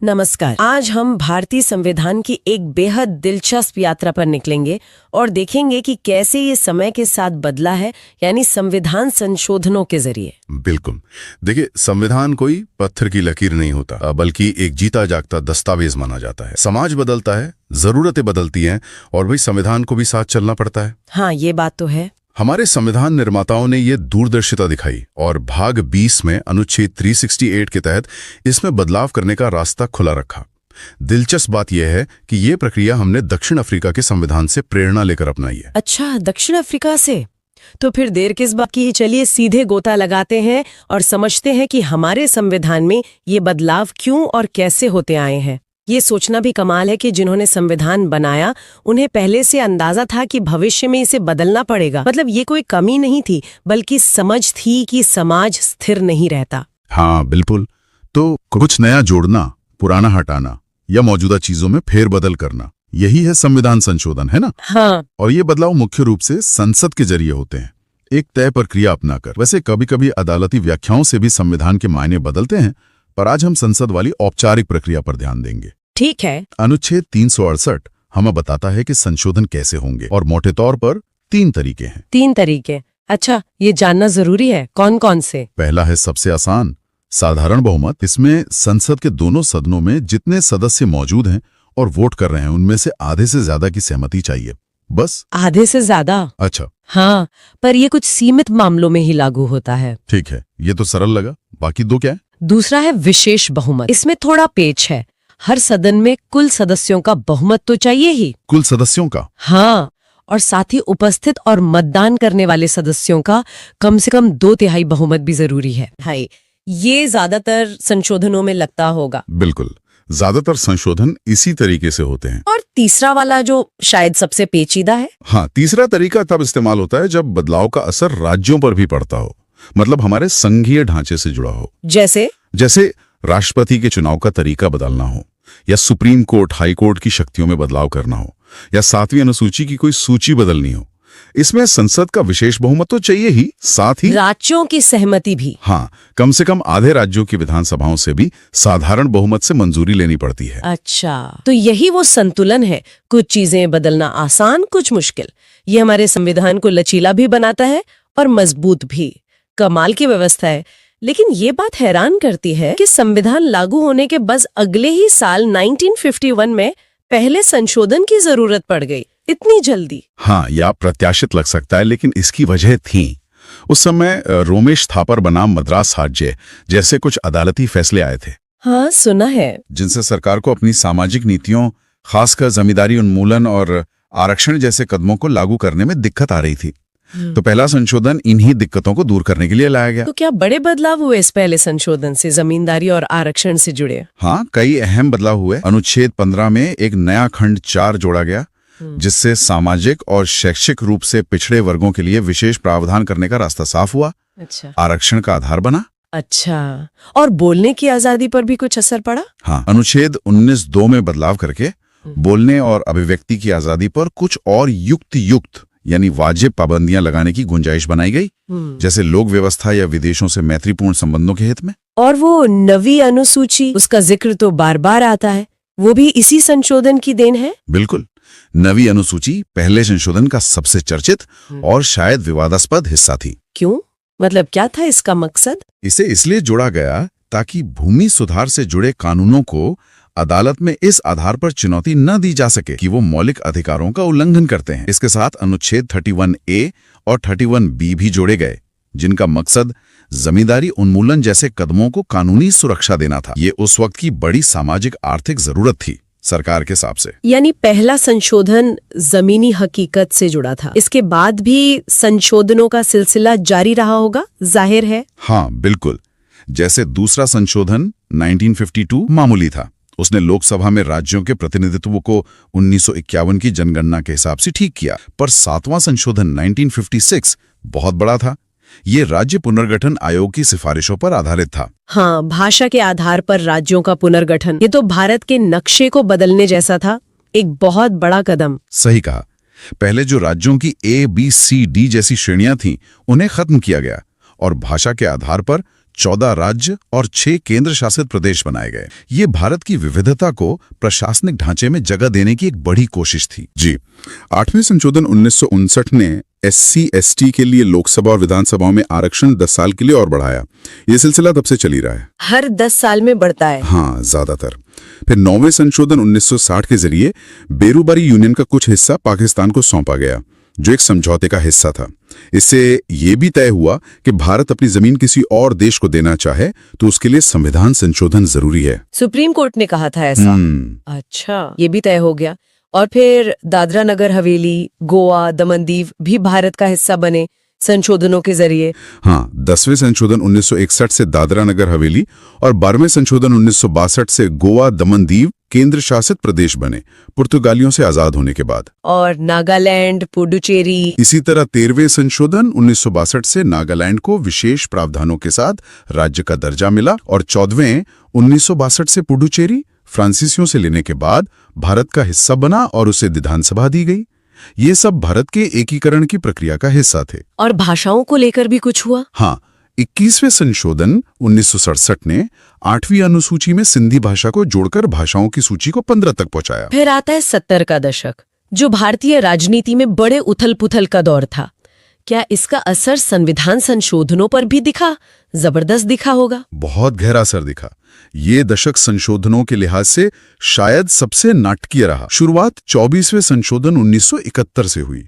नमस्कार। आज हम भारतीय संविधान की एक बेहद दिलचस्प यात्रा पर निकलेंगे और देखेंगे कि कैसे ये समय के साथ बदला है, यानी संविधान संशोधनों के जरिए। बिल्कुल। देखिए, संविधान कोई पत्थर की लकीर नहीं होता, बल्कि एक जीता जागता दस्तावेज माना जाता है। समाज बदलता है, जरूरतें बदलती हैं और वही संविधान को भी साथ चलना पड़ता है। हाँ, ये बात तो है। हमारे संविधान निर्माताओं ने ये दूरदर्शिता दिखाई और भाग 20 में अनुच्छेद 368 के तहत इसमें बदलाव करने का रास्ता खुला रखा। दिलचस्प बात यह है कि ये प्रक्रिया हमने दक्षिण अफ्रीका के संविधान से प्रेरणा लेकर अपनाई है। अच्छा, दक्षिण अफ्रीका से? तो फिर देर किस बात की? चलिए सीधे गोता लगाते हैं और समझते हैं कि हमारे संविधान में ये बदलाव क्यों और कैसे होते आए हैं। ये सोचना भी कमाल है कि जिन्होंने संविधान बनाया उन्हें पहले से अंदाजा था कि भविष्य में इसे बदलना पड़ेगा। मतलब ये कोई कमी नहीं थी, बल्कि समझ थी कि समाज स्थिर नहीं रहता। हाँ बिल्कुल। तो कुछ नया जोड़ना, पुराना हटाना या मौजूदा चीजों में फेरबदल करना, यही है संविधान संशोधन, है ना? हाँ। और ये बदलाव मुख्य रूप से संसद के जरिए होते हैं, एक तय प्रक्रिया अपनाकर। वैसे कभी कभी अदालती व्याख्याओं से भी संविधान के मायने बदलते हैं, पर आज हम संसद वाली औपचारिक प्रक्रिया पर ध्यान देंगे। ठीक है। अनुच्छेद 368 हमें बताता है कि संशोधन कैसे होंगे और मोटे तौर पर 3 तरीके हैं। 3 तरीके? अच्छा, ये जानना जरूरी है। कौन कौन से? पहला है सबसे आसान, साधारण बहुमत। इसमें संसद के दोनों सदनों में जितने सदस्य मौजूद हैं और वोट कर रहे हैं उनमें से आधे से ज्यादा की सहमति चाहिए, बस। आधे से ज्यादा? अच्छा। हाँ, पर ये कुछ सीमित मामलों में ही लागू होता है। ठीक है, ये तो सरल लगा। बाकी 2 क्या है? दूसरा है विशेष बहुमत। इसमें थोड़ा पेच है। हर सदन में कुल सदस्यों का बहुमत तो चाहिए ही। कुल सदस्यों का? हाँ, और साथ ही उपस्थित और मतदान करने वाले सदस्यों का कम से कम 2/3 बहुमत भी जरूरी है। हाय, ये ज्यादातर संशोधनों में लगता होगा। बिल्कुल, ज्यादातर संशोधन इसी तरीके से होते हैं। और तीसरा वाला जो शायद सबसे पेचीदा है? हाँ, तीसरा तरीका तब इस्तेमाल होता है जब बदलाव का असर राज्यों पर भी पड़ता हो, मतलब हमारे संघीय ढांचे से जुड़ा हो। जैसे राष्ट्रपति के चुनाव का तरीका बदलना हो, या सुप्रीम कोर्ट, हाई कोर्ट की शक्तियों में बदलाव करना हो, या 7वीं अनुसूची की कोई सूची बदलनी हो। इसमें संसद का विशेष बहुमत तो चाहिए ही, साथ ही राज्यों की सहमति भी। हाँ, कम से कम आधे राज्यों की विधानसभाओं से भी साधारण बहुमत से मंजूरी लेनी पड़ती है। अच्छा, तो यही वो संतुलन है। कुछ चीजें बदलना आसान, कुछ मुश्किल। ये हमारे संविधान को लचीला भी बनाता है और मजबूत भी। कमाल की व्यवस्था है। लेकिन ये बात हैरान करती है कि संविधान लागू होने के बस अगले ही साल 1951 में पहले संशोधन की जरूरत पड़ गई। इतनी जल्दी? हाँ, यह अप्रत्याशित लग सकता है, लेकिन इसकी वजह थी। उस समय रोमेश थापर बनाम मद्रास राज्य जैसे कुछ अदालती फैसले आए थे। हाँ, सुना है। जिनसे सरकार को अपनी सामाजिक नीतियों, खासकर जमींदारी उन्मूलन और आरक्षण जैसे कदमों को लागू करने में दिक्कत आ रही थी। तो पहला संशोधन इन्हीं दिक्कतों को दूर करने के लिए लाया गया। तो क्या बड़े बदलाव हुए इस पहले संशोधन से, जमींदारी और आरक्षण से जुड़े? हाँ, कई अहम बदलाव हुए। अनुच्छेद 15 में एक नया खंड 4 जोड़ा गया, जिससे सामाजिक और शैक्षिक रूप से पिछड़े वर्गों के लिए विशेष प्रावधान करने का रास्ता साफ हुआ। अच्छा। आरक्षण का आधार बना। अच्छा, और बोलने की आजादी पर भी कुछ असर पड़ा? हाँ, अनुच्छेद 19(2) में बदलाव करके बोलने और अभिव्यक्ति की आजादी पर कुछ और युक्त यानी वाजिब पाबंदियां लगाने की गुंजाइश बनाई गई, जैसे लोक व्यवस्था या विदेशों से मैत्रीपूर्ण संबंधों के हित में। और वो नवी अनुसूची, उसका जिक्र तो बार बार आता है, वो भी इसी संशोधन की देन है? बिल्कुल। नवी अनुसूची पहले संशोधन का सबसे चर्चित और शायद विवादास्पद हिस्सा थी। क्यों? मतलब क्या था इसका मकसद? इसे इसलिए जोड़ा गया ताकि भूमि सुधार से जुड़े कानूनों को अदालत में इस आधार पर चुनौती न दी जा सके कि वो मौलिक अधिकारों का उल्लंघन करते हैं। इसके साथ अनुच्छेद 31A और 31B भी जोड़े गए, जिनका मकसद जमींदारी उन्मूलन जैसे कदमों को कानूनी सुरक्षा देना था। ये उस वक्त की बड़ी सामाजिक आर्थिक जरूरत थी सरकार के हिसाब से। यानी पहला संशोधन जमीनी हकीकत से जुड़ा था। इसके बाद भी संशोधनों का सिलसिला जारी रहा होगा, जाहिर है। हाँ बिल्कुल। जैसे दूसरा संशोधन 1952 मामूली था। उसने लोकसभा में राज्यों के प्रतिनिधित्व को 1951 की जनगणना के हिसाब से ठीक किया। पर 7वां संशोधन 1956 बहुत बड़ा था। ये राज्य पुनर्गठन आयोग की सिफारिशों पर आधारित था। हाँ, भाषा के आधार पर राज्यों का पुनर्गठन। ये तो भारत के नक्शे को बदलने जैसा था, एक बहुत बड़ा कदम। सही कहा। पहले जो राज्यों की A, B, C, D जैसी श्रेणियां थीं, उन्हें खत्म किया गया और भाषा के आधार पर 14 राज्य और 6 केंद्र शासित प्रदेश बनाए गए। ये भारत की विविधता को प्रशासनिक ढांचे में जगह देने की एक बड़ी कोशिश थी। जी, 8वें संशोधन 1959 ने SC/ST के लिए लोकसभा और विधानसभाओं में आरक्षण 10 साल के लिए और बढ़ाया। ये सिलसिला तब से चली रहा है। हर 10 साल में बढ़ता है। हाँ, ज्यादातर। फिर 9वें संशोधन 1960 के जरिए बेरूबारी यूनियन का कुछ हिस्सा पाकिस्तान को सौंपा गया, जो एक समझौते का हिस्सा था। इससे ये भी तय हुआ कि भारत अपनी जमीन किसी और देश को देना चाहे तो उसके लिए संविधान संशोधन जरूरी है। सुप्रीम कोर्ट ने कहा था ऐसा। अच्छा, ये भी तय हो गया। और फिर दादरा नगर हवेली, गोवा, दमन दीव भी भारत का हिस्सा बने संशोधनों के जरिए। हाँ, 10वें संशोधन 1961 से दादरा नगर हवेली और 12वें संशोधन 1962 से गोवा, दमन दीव केंद्र शासित प्रदेश बने, पुर्तगालियों से आजाद होने के बाद। और नागालैंड, पुडुचेरी। इसी तरह 13वें संशोधन 1962 से नागालैंड को विशेष प्रावधानों के साथ राज्य का दर्जा मिला और 14वें 1962 से पुडुचेरी फ्रांसीसियों से लेने के बाद भारत का हिस्सा बना और उसे विधानसभा दी गई। ये सब भारत के एकीकरण की प्रक्रिया का हिस्सा थे। और भाषाओं को लेकर भी कुछ हुआ? हाँ, 21वें संशोधन 1967 ने 8वीं अनुसूची में सिंधी भाषा को जोड़कर भाषाओं की सूची को 15 तक पहुंचाया। फिर आता है 70 का दशक, जो भारतीय राजनीति में बड़े उथल-पुथल का दौर था। क्या इसका असर संविधान संशोधनों पर भी दिखा? जबरदस्त दिखा होगा। बहुत गहरा असर दिखा। ये दशक संशोधनों के लिहाज से शायद सबसे नाटकीय रहा। शुरुआत 24वें संशोधन 1971 से हुई।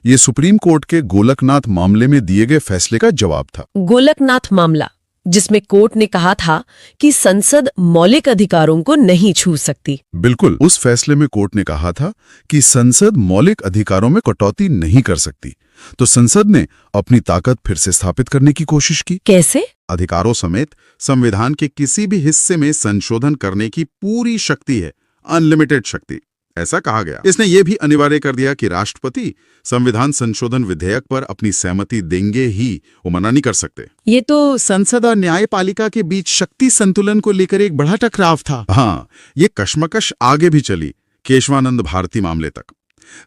ये सुप्रीम कोर्ट के गोलकनाथ मामले में दिए गए फैसले का जवाब था। गोलकनाथ मामला, जिसमें कोर्ट ने कहा था कि संसद मौलिक अधिकारों को नहीं छू सकती। बिल्कुल, उस फैसले में कोर्ट ने कहा था कि संसद मौलिक अधिकारों में कटौती नहीं कर सकती। तो संसद ने अपनी ताकत फिर से स्थापित करने की कोशिश की। कैसे? अधिकारों समेत संविधान के किसी भी हिस्से में संशोधन करने की पूरी शक्ति है, अनलिमिटेड शक्ति, ऐसा कहा गया। इसने ये भी अनिवार्य कर दिया कि राष्ट्रपति संविधान संशोधन विधेयक पर अपनी सहमति देंगे ही, वो मना नहीं कर सकते। ये तो संसद और न्यायपालिका के बीच शक्ति संतुलन को लेकर एक बड़ा टकराव था। हाँ, ये कश्मकश आगे भी चली केशवानंद भारती मामले तक।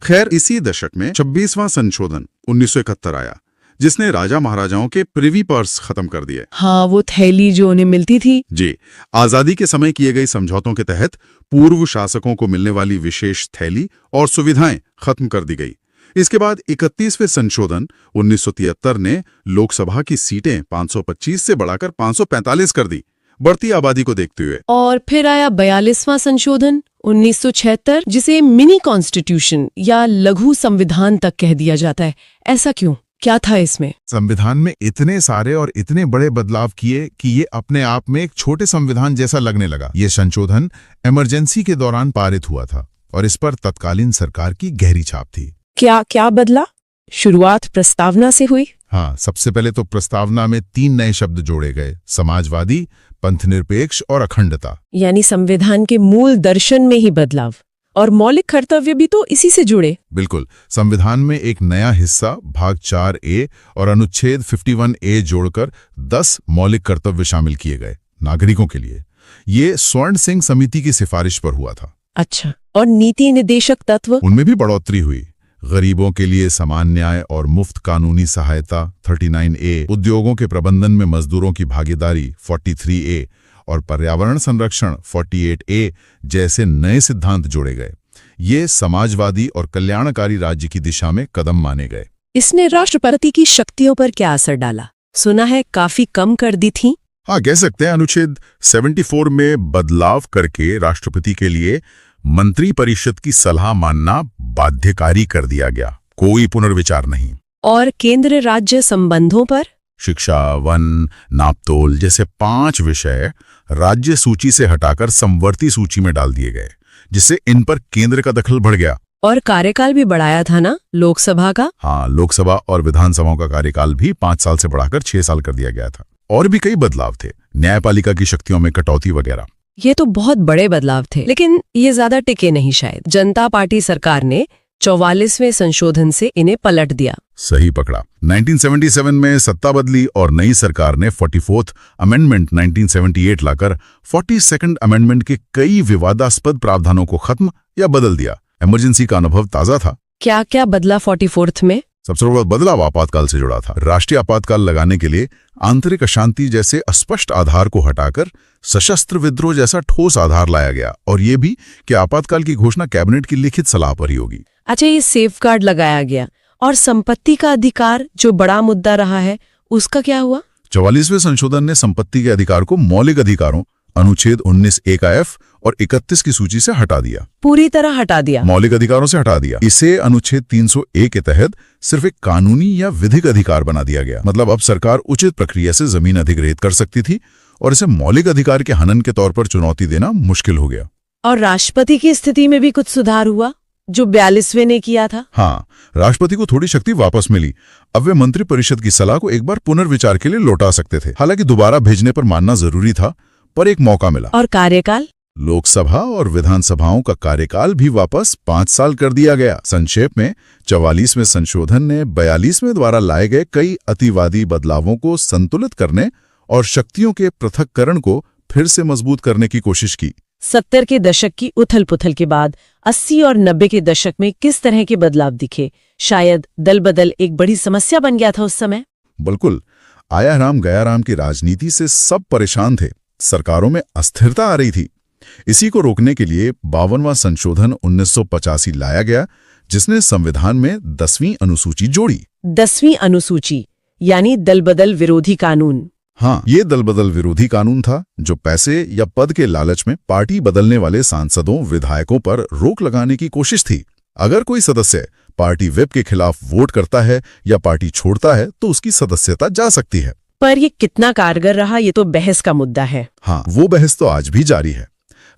खैर, इसी दशक में 26वां संशोधन 1971 आया, जिसने राजा महाराजाओं के प्रिवी पर्स खत्म कर दिए। हाँ, वो थैली जो उन्हें मिलती थी। जी, आजादी के समय किए गए समझौतों के तहत पूर्व शासकों को मिलने वाली विशेष थैली और सुविधाएं खत्म कर दी गई। इसके बाद 31वें संशोधन 1973 ने लोकसभा की सीटें 525 से बढ़ाकर 545 कर दी, बढ़ती आबादी को देखते हुए। और फिर आया 42वां संशोधन 1976, जिसे मिनी कॉन्स्टिट्यूशन या लघु संविधान तक कह दिया जाता है। ऐसा क्यों? क्या था इसमें? संविधान में इतने सारे और इतने बड़े बदलाव किए कि ये अपने आप में एक छोटे संविधान जैसा लगने लगा। ये संशोधन इमरजेंसी के दौरान पारित हुआ था और इस पर तत्कालीन सरकार की गहरी छाप थी। क्या बदला? शुरुआत प्रस्तावना से हुई। हाँ, सबसे पहले तो प्रस्तावना में 3 नए शब्द जोड़े गए: समाजवादी, पंथनिरपेक्ष और अखंडता। यानी संविधान के मूल दर्शन में ही बदलाव। और मौलिक कर्तव्य भी तो इसी से जुड़े। बिल्कुल, संविधान में एक नया हिस्सा भाग 4A और अनुच्छेद 51A जोड़कर 10 मौलिक कर्तव्य शामिल किए गए नागरिकों के लिए। ये स्वर्ण सिंह समिति की सिफारिश पर हुआ था। अच्छा, और नीति निर्देशक तत्व? उनमें भी बढ़ोतरी हुई। गरीबों के लिए समान न्याय और मुफ्त कानूनी सहायता 39A, उद्योगों के प्रबंधन में मजदूरों की भागीदारी 43A और पर्यावरण संरक्षण 48A जैसे नए सिद्धांत जोड़े गए। ये समाजवादी और कल्याणकारी राज्य की दिशा में कदम माने गए। इसने राष्ट्रपति की शक्तियों पर क्या असर डाला? सुना है काफी कम कर दी थी। हाँ, कह सकते हैं। अनुच्छेद 74 में बदलाव करके राष्ट्रपति के लिए मंत्री परिषद की सलाह मानना बाध्यकारी कर दिया गया, कोई पुनर्विचार नहीं। और केंद्र राज्य संबंधों पर? शिक्षा, वन, नापतोल जैसे 5 विषय राज्य सूची से हटाकर समवर्ती सूची में डाल दिए गए, जिससे इन पर केंद्र का दखल बढ़ गया। और कार्यकाल भी बढ़ाया था ना लोकसभा का? हाँ, लोकसभा और विधानसभाओं का कार्यकाल भी 5 साल से बढ़ाकर 6 साल कर दिया गया था। और भी कई बदलाव थे, न्यायपालिका की शक्तियों में कटौती वगैरह। ये तो बहुत बड़े बदलाव थे, लेकिन ये ज्यादा टिके नहीं शायद। जनता पार्टी सरकार ने 44वें संशोधन से इन्हें पलट दिया। सही पकड़ा। 1977 में सत्ता बदली और नई सरकार ने 44th अमेंडमेंट 1978 लाकर 42nd अमेंडमेंट के कई विवादास्पद प्रावधानों को खत्म या बदल दिया। इमरजेंसी का अनुभव ताजा था। क्या क्या बदला 44th में? सबसे बड़ा बदलाव आपातकाल से जुड़ा था। राष्ट्रीय आपातकाल लगाने के लिए आंतरिक अशांति जैसे अस्पष्ट आधार को हटाकर सशस्त्र विद्रोह जैसा ठोस आधार लाया गया, और ये भी कि आपातकाल की घोषणा कैबिनेट की लिखित सलाह पर ही होगी। अच्छा, ये सेफगार्ड लगाया गया, और संपत्ति का अधिकार जो बड़ा मुद्दा रहा है उसका क्या हुआ? 44वें संशोधन ने संपत्ति के अधिकार को मौलिक अधिकारों अनुच्छेद 19A का F और 31 की सूची से हटा दिया। पूरी तरह हटा दिया। मौलिक अधिकारों से हटा दिया। इसे अनुच्छेद 300A के तहत सिर्फ एक कानूनी या विधिक अधिकार बना दिया गया। मतलब अब सरकार उचित प्रक्रिया से जमीन अधिग्रहित कर सकती थी, और इसे मौलिक अधिकार के हनन के तौर पर चुनौती देना मुश्किल हो गया। और राष्ट्रपति की स्थिति में भी कुछ सुधार हुआ जो 42वें ने किया था। हाँ, राष्ट्रपति को थोड़ी शक्ति वापस मिली। अब वे मंत्री परिषद की सलाह को एक बार पुनर्विचार के लिए लौटा सकते थे। हालांकि दोबारा भेजने पर मानना जरूरी था, पर एक मौका मिला। और कार्यकाल? लोकसभा और विधानसभाओं का कार्यकाल भी वापस 5 साल कर दिया गया। संक्षेप में 44वें संशोधन ने 42वें द्वारा लाए गए कई अतिवादी बदलावों को संतुलित करने और शक्तियों के पृथक्करण को फिर से मजबूत करने की कोशिश की। 70 के दशक की उथल पुथल के बाद 80 और 90 के दशक में किस तरह के बदलाव दिखे? शायद दल बदल एक बड़ी समस्या बन गया था उस समय। बिल्कुल, आया राम गया राम की राजनीति से सब परेशान थे। सरकारों में अस्थिरता आ रही थी। इसी को रोकने के लिए 52वां संशोधन 1985 लाया गया, जिसने संविधान में 10वीं अनुसूची जोड़ी। 10वीं अनुसूची यानी दल बदल विरोधी कानून। हाँ, ये दल बदल विरोधी कानून था जो पैसे या पद के लालच में पार्टी बदलने वाले सांसदों विधायकों पर रोक लगाने की कोशिश थी। अगर कोई सदस्य पार्टी व्हिप के खिलाफ वोट करता है या पार्टी छोड़ता है तो उसकी सदस्यता जा सकती है। पर ये कितना कारगर रहा, ये तो बहस का मुद्दा है। हाँ, वो बहस तो आज भी जारी है।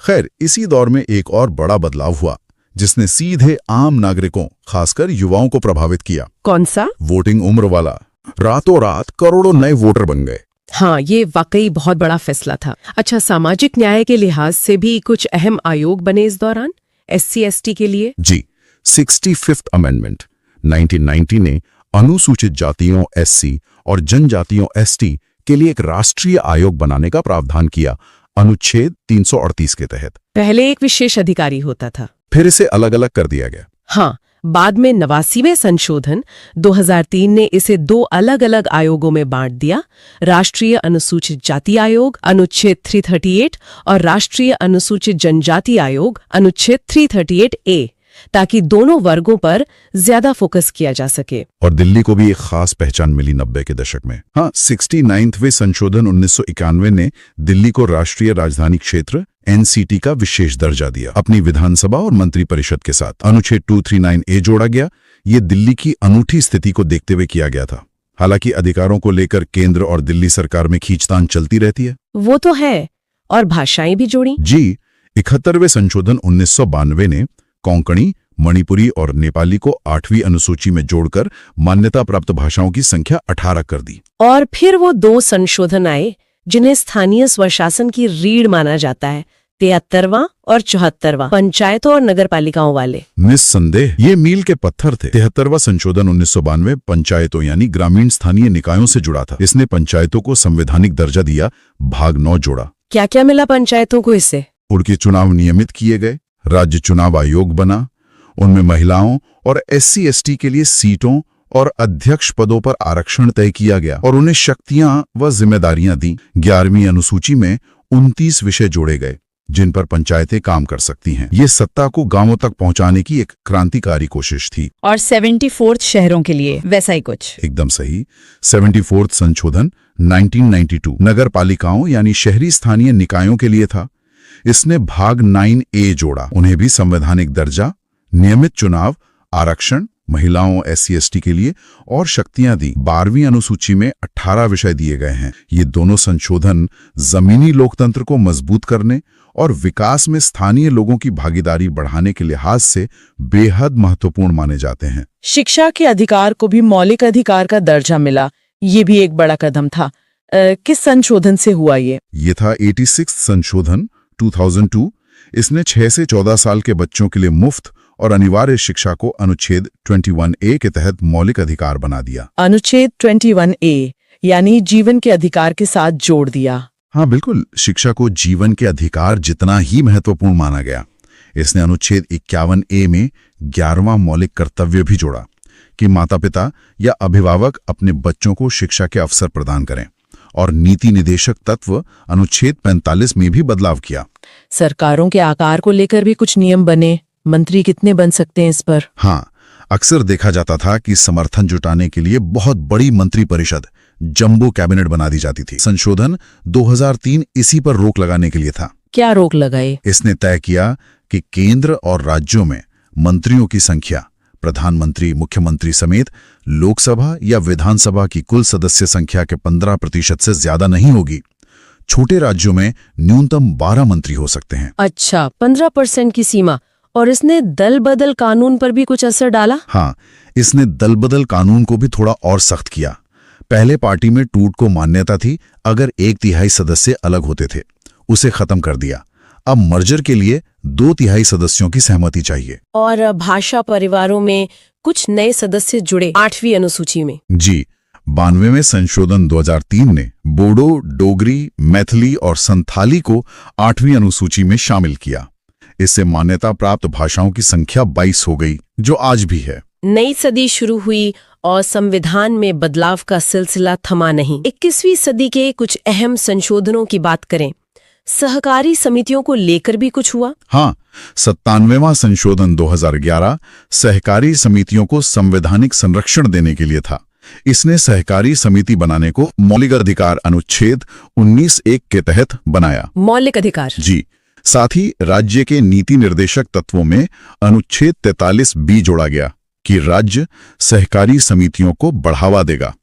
खैर, इसी दौर में एक और बड़ा बदलाव हुआ जिसने सीधे आम नागरिकों, खासकर युवाओं को प्रभावित किया। कौन सा? वोटिंग उम्र वाला। रातों रात करोड़ों नए वोटर बन गए। हाँ, ये वाकई बहुत बड़ा फैसला था। अच्छा, सामाजिक न्याय के लिहाज से भी कुछ अहम आयोग बने इस दौरान SC/ST के लिए। जी, 65th अमेंडमेंट 1990 ने अनुसूचित जातियों SC और जनजातियों ST के लिए एक राष्ट्रीय आयोग बनाने का प्रावधान किया, अनुच्छेद 338 के तहत। पहले एक विशेष अधिकारी होता था, फिर इसे अलग अलग कर दिया गया। हाँ, बाद में 89वें संशोधन 2003 ने इसे 2 अलग अलग आयोगों में बांट दिया, राष्ट्रीय अनुसूचित जाति आयोग अनुच्छेद 338 और राष्ट्रीय अनुसूचित जनजाति आयोग अनुच्छेद 338A, ताकि दोनों वर्गों पर ज्यादा फोकस किया जा सके। और दिल्ली को भी एक खास पहचान मिली 90 के दशक में। हाँ, 69वें संशोधन 1991 ने दिल्ली को राष्ट्रीय राजधानी क्षेत्र NCT का विशेष दर्जा दिया, अपनी विधानसभा और मंत्री परिषद के साथ। अनुच्छेद 239A जोड़ा गया। ये दिल्ली की अनूठी स्थिति को देखते हुए किया गया था। हालांकि अधिकारों को लेकर केंद्र और दिल्ली सरकार में खींचतान चलती रहती है। वो तो है, और भाषाएं भी जोड़ी। जी, 71वें संशोधन 1992 ने कोंकणी, मणिपुरी और नेपाली को 8वीं अनुसूची में जोड़कर मान्यता प्राप्त भाषाओं की संख्या 18 कर दी। और फिर वो 2 संशोधन आए जिन्हें स्थानीय स्वशासन की रीढ़ माना जाता है, 73वां और 74वां, पंचायतों और नगरपालिकाओं वाले। निस्संदेह ये मील के पत्थर थे। 73वां संशोधन 1992 पंचायतों यानी ग्रामीण स्थानीय निकायों से जुड़ा था। इसने पंचायतों को संवैधानिक दर्जा दिया, भाग 9 जोड़ा। क्या क्या मिला पंचायतों को इससे? उनके चुनाव नियमित किए गए, राज्य चुनाव आयोग बना, उनमें महिलाओं और SC/ST के लिए सीटों और अध्यक्ष पदों पर आरक्षण तय किया गया और उन्हें शक्तियां व जिम्मेदारियां दी। 11वीं अनुसूची में 29 विषय जोड़े गए जिन पर पंचायतें काम कर सकती हैं। ये सत्ता को गांवों तक पहुंचाने की एक क्रांतिकारी कोशिश थी। और 74th शहरों के लिए वैसा ही कुछ। एकदम सही। 74th संशोधन 1992 नगर पालिकाओं यानी शहरी स्थानीय निकायों के लिए था। इसने भाग 9A जोड़ा, उन्हें भी संवैधानिक दर्जा, नियमित चुनाव, आरक्षण, महिलाओं SC/ST के लिए और शक्तियां दी। 12वीं अनुसूची में 18 विषय दिए गए हैं। ये दोनों संशोधन जमीनी लोकतंत्र को मजबूत करने और विकास में स्थानीय लोगों की भागीदारी बढ़ाने के लिहाज से बेहद महत्वपूर्ण माने जाते हैं। शिक्षा के अधिकार को भी मौलिक अधिकार का दर्जा मिला, ये भी एक बड़ा कदम था। किस संशोधन से हुआ ये? ये था 86 संशोधन 2002। इसने 6 से 14 साल के बच्चों के लिए मुफ्त और अनिवार्य शिक्षा को अनुच्छेद 21A के तहत मौलिक अधिकार बना दिया। अनुच्छेद 21A यानी जीवन के अधिकार के साथ जोड़ दिया। हाँ बिल्कुल, शिक्षा को जीवन के अधिकार जितना ही महत्वपूर्ण माना गया। इसने अनुच्छेद 51A में 11वां मौलिक कर्तव्य भी जोड़ा। कि माता-पिता या अभिभावक अपने बच्चों को शिक्षा के अवसर प्रदान करें, और नीति निदेशक तत्व अनुच्छेद 45 में भी बदलाव किया। सरकारों के आकार को लेकर भी कुछ नियम बने। मंत्री कितने बन सकते हैं इस पर? हाँ, अक्सर देखा जाता था कि समर्थन जुटाने के लिए बहुत बड़ी मंत्री परिषद, जंबो कैबिनेट बना दी जाती थी। संशोधन 2003 इसी पर रोक लगाने के लिए था। क्या रोक लगाई? इसने तय किया कि केंद्र और राज्यों में मंत्रियों की संख्या प्रधानमंत्री, मुख्यमंत्री समेत लोकसभा या विधानसभा की कुल सदस्य संख्या के 15% से ज्यादा नहीं होगी। छोटे राज्यों में न्यूनतम 12 मंत्री हो सकते हैं। अच्छा, 15% की सीमा। और इसने दल बदल कानून पर भी कुछ असर डाला? हाँ, इसने दल बदल कानून को भी थोड़ा और सख्त किया। पहले पार्टी में टूट को मान्यता थी अगर 1/3 सदस्य अलग होते थे, उसे खत्म कर दिया। अब मर्जर के लिए 2/3 सदस्यों की सहमति चाहिए। और भाषा परिवारों में कुछ नए सदस्य जुड़े 8वीं अनुसूची में। जी, 92 में संशोधन 2003 ने बोडो, डोगरी, मैथिली और संथाली को 8वीं अनुसूची में शामिल किया। इससे मान्यता प्राप्त भाषाओं की संख्या 22 हो गई, जो आज भी है। नई सदी शुरू हुई और संविधान में बदलाव का सिलसिला थमा नहीं। 21वीं सदी के कुछ अहम संशोधनों की बात करें। सहकारी समितियों को लेकर भी कुछ हुआ? हाँ, 97वां संशोधन 2011 सहकारी समितियों को संवैधानिक संरक्षण देने के लिए था। इसने सहकारी समिति बनाने को मौलिक अधिकार अनुच्छेद 19(1) के तहत बनाया। मौलिक अधिकार? जी, साथ ही राज्य के नीति निर्देशक तत्वों में अनुच्छेद 43B जोड़ा गया कि राज्य सहकारी समितियों को बढ़ावा देगा,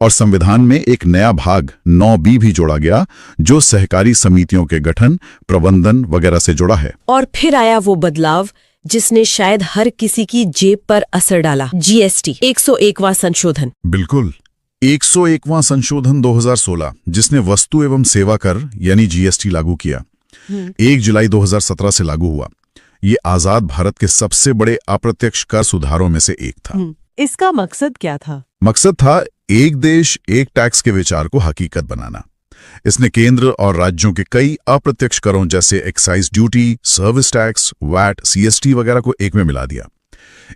और संविधान में एक नया भाग 9B भी जोड़ा गया जो सहकारी समितियों के गठन, प्रबंधन वगैरह से जुड़ा है। और फिर आया वो बदलाव जिसने शायद हर किसी की जेब पर असर डाला, GST 101वां संशोधन। बिल्कुल, 101वां संशोधन 2016 जिसने वस्तु एवं सेवा कर यानी GST लागू किया। 1 जुलाई 2017 से लागू हुआ। ये आजाद भारत के सबसे बड़े अप्रत्यक्ष कर सुधारों में से एक था। इसका मकसद क्या था? मकसद था एक देश एक टैक्स के विचार को हकीकत बनाना। इसने केंद्र और राज्यों के कई अप्रत्यक्ष करों जैसे excise duty, service tax, VAT, CST वगैरह को एक में मिला दिया।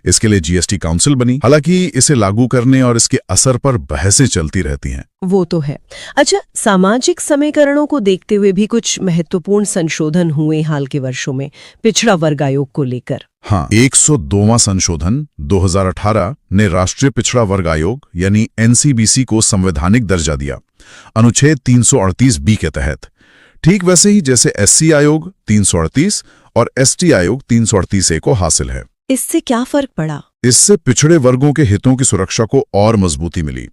इसके लिए GST काउंसिल बनी। हालांकि इसे लागू करने और इसके असर पर बहसें चलती रहती हैं। वो तो है। अच्छा, सामाजिक समीकरणों को देखते हुए भी कुछ महत्वपूर्ण संशोधन हुए हाल के वर्षों में पिछड़ा वर्ग आयोग को लेकर। हाँ, 102वां संशोधन 2018 ने राष्ट्रीय पिछड़ा वर्ग आयोग यानी NCBC को संवैधानिक दर्जा दिया, अनुच्छेद 338B के तहत। ठीक वैसे ही जैसे SC आयोग 338 और ST आयोग 338A को हासिल है। इससे क्या फर्क पड़ा? इससे पिछड़े वर्गों के हितों की सुरक्षा को और मजबूती मिली।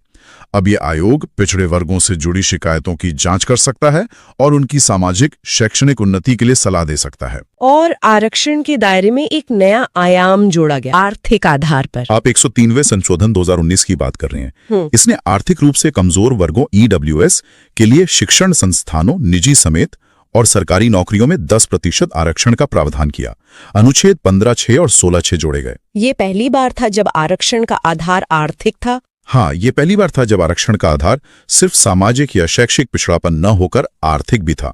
अब ये आयोग पिछड़े वर्गों से जुड़ी शिकायतों की जांच कर सकता है और उनकी सामाजिक, शैक्षणिक उन्नति के लिए सलाह दे सकता है। और आरक्षण के दायरे में एक नया आयाम जोड़ा गया, आर्थिक आधार पर। आप 103वें संशोधन 2019 की बात कर रहे हैं। इसने आर्थिक रूप से कमजोर वर्गों EWS के लिए शिक्षण संस्थानों, निजी समेत और सरकारी नौकरियों में 10% आरक्षण का प्रावधान किया। अनुच्छेद 15(6) और 16(6) जोड़े गए। ये पहली बार था जब आरक्षण का आधार आर्थिक था? हाँ, ये पहली बार था जब आरक्षण का आधार सिर्फ सामाजिक या शैक्षिक पिछड़ापन न होकर आर्थिक भी था।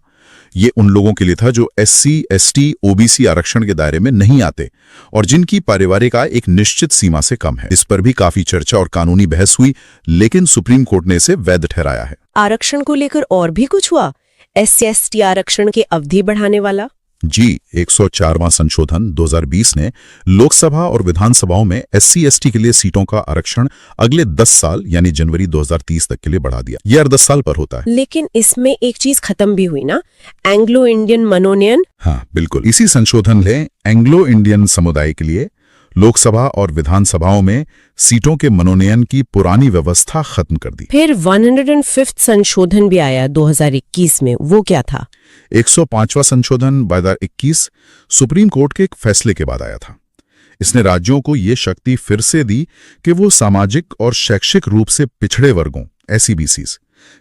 ये उन लोगों के लिए था जो SC, ST, OBC आरक्षण के दायरे में नहीं आते और जिनकी पारिवारिक आय एक निश्चित सीमा से कम है। इस पर भी काफी चर्चा और कानूनी बहस हुई, लेकिन सुप्रीम कोर्ट ने इसे वैध ठहराया है। आरक्षण को लेकर और भी कुछ हुआ? SC, ST आरक्षण की अवधि बढ़ाने वाला? जी, 104वां संशोधन 2020 ने लोकसभा और विधानसभाओं में SC, ST के लिए सीटों का आरक्षण अगले 10 साल यानी जनवरी 2030 तक के लिए बढ़ा दिया। यह 10 साल पर होता है। लेकिन इसमें एक चीज खत्म भी हुई ना, एंग्लो इंडियन मनोनयन। हाँ, बिल्कुल। इसी संशोधन ने एंग्लो इंडियन समुदाय के लिए लोकसभा और विधानसभाओं में सीटों के मनोनयन की पुरानी व्यवस्था खत्म कर दी। फिर 105वां संशोधन भी आया 2021 में, वो क्या था? 105वां संशोधन 2021 सुप्रीम कोर्ट के एक फैसले के बाद आया था। इसने राज्यों को ये शक्ति फिर से दी कि वो सामाजिक और शैक्षिक रूप से पिछड़े वर्गों SEBCs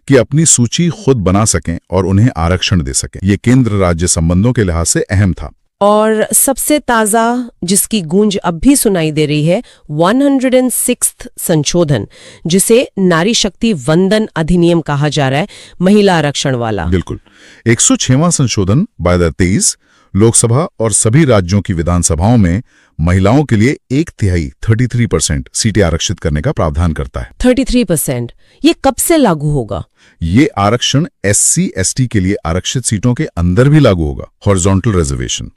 की अपनी सूची खुद बना सकें और उन्हें आरक्षण दे सकें। ये केंद्र राज्य संबंधों के लिहाज से अहम था। और सबसे ताजा जिसकी गूंज अब भी सुनाई दे रही है, 106वां संशोधन, जिसे नारी शक्ति वंदन अधिनियम कहा जा रहा है, महिला आरक्षण वाला। बिल्कुल। 106वां संशोधन 2023 लोकसभा और सभी राज्यों की विधानसभाओं में महिलाओं के लिए 1/3 33% सीटें आरक्षित करने का प्रावधान करता है। 33%। ये कब से लागू होगा? ये आरक्षण SC/ST के लिए आरक्षित सीटों के अंदर भी लागू होगा, हॉरिजॉन्टल रिजर्वेशन।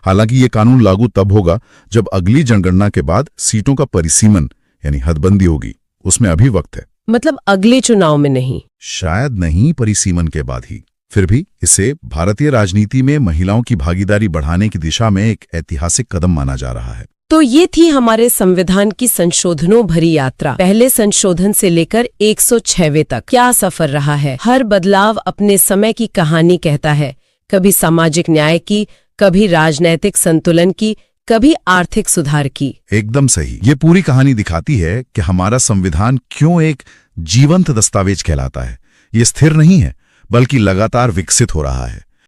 हालांकि ये कानून लागू तब होगा जब अगली जनगणना के बाद सीटों का परिसीमन यानी हदबंदी होगी। उसमें अभी वक्त है। मतलब अगले चुनाव में नहीं? शायद नहीं, परिसीमन के बाद ही। फिर भी इसे भारतीय राजनीति में महिलाओं की भागीदारी बढ़ाने की दिशा में एक ऐतिहासिक कदम माना जा रहा है। तो ये थी हमारे संविधान की संशोधनों भरी यात्रा। पहले संशोधन से लेकर 106वें तक। क्या सफर रहा है। हर बदलाव अपने समय की कहानी कहता है। कभी सामाजिक न्याय की, कभी राजनैतिक संतुलन की, कभी आर्थिक सुधार की। एकदम सही। ये पूरी कहानी दिखाती है कि हमारा संविधान क्यों एक जीवंत दस्तावेज कहलाता है। ये स्थिर नहीं है, बल्कि लगातार विकसित हो रहा है।